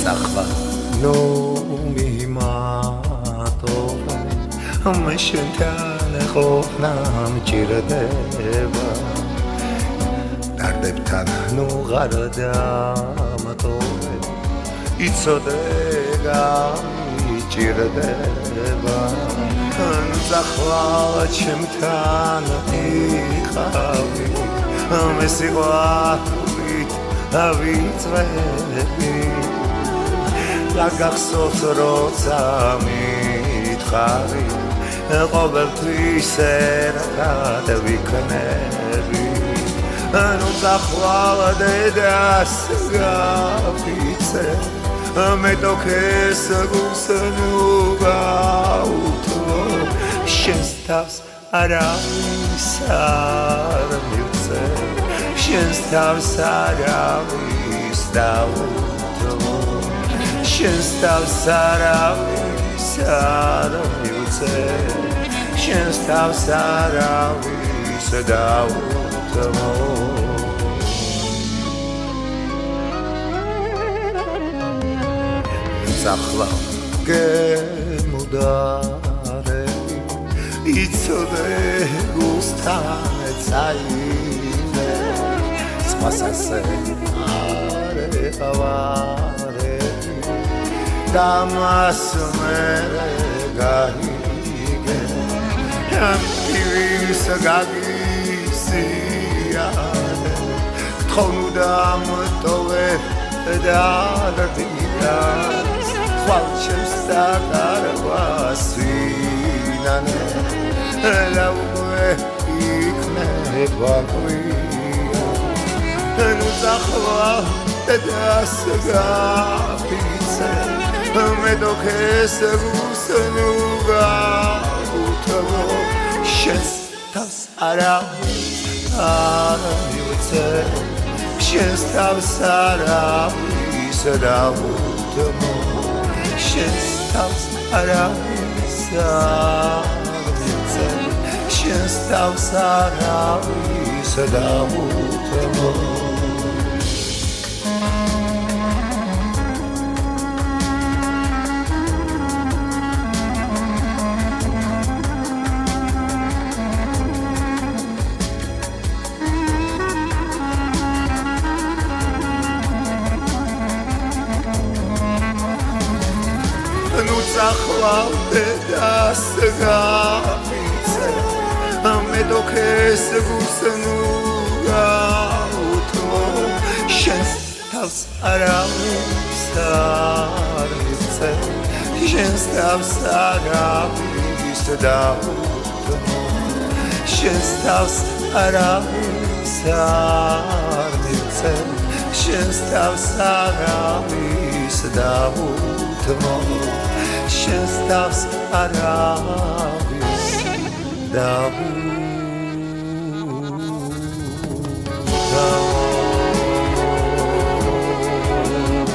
სახლა ნუ მიმატოვე მე შენთან ყოფნა მჭირდება დარდებთან ნუ გარდამატოვე იცოდე გამიჭირდება სახლა ჩემთან იყავი მე სიყვარულით ავიწვევი გაგახსოვს როცა მითხარი ყოველთვის ერთად ვიქნები ნუ დახვალ დედას გაფიცე მე თოქეს გულს ნუ გაუთმო შენს თავს არავის არ მივცე შენს თავს არავის დაუთმო შენს თავს არავის არ მივცე შენს თავს არავის დაუთმო სახლა გემუდარები იცოდე გუსთან წაიმე სხვასასე არ ეყავარები და მას მერე გაიგე ამის გაგისიარე გთხოვდა მტოვე დარდიდას ხვალჩებს დაგარვას ვინანე ელაუე იქნება გვია ნუ სახლა დედას გაფიცე მე თოქეს გულს ნუ გაუთმო შენს თავს არავის არ მივცე შენს თავს არავის დაუთმო შენს თავს არავის არ მივცე შენს თავს არავის დაუთმო ნუ სახვალ დედას გაფიცე მე თოქეს გულს ნუ გაუთმო შენს თავს არავის არ მივცე შენს თავს არავის დაუთმო შენს თავს არავის არ მივცე შენს თავს არავის დაუთმო შენს თავს არავის დაუთმო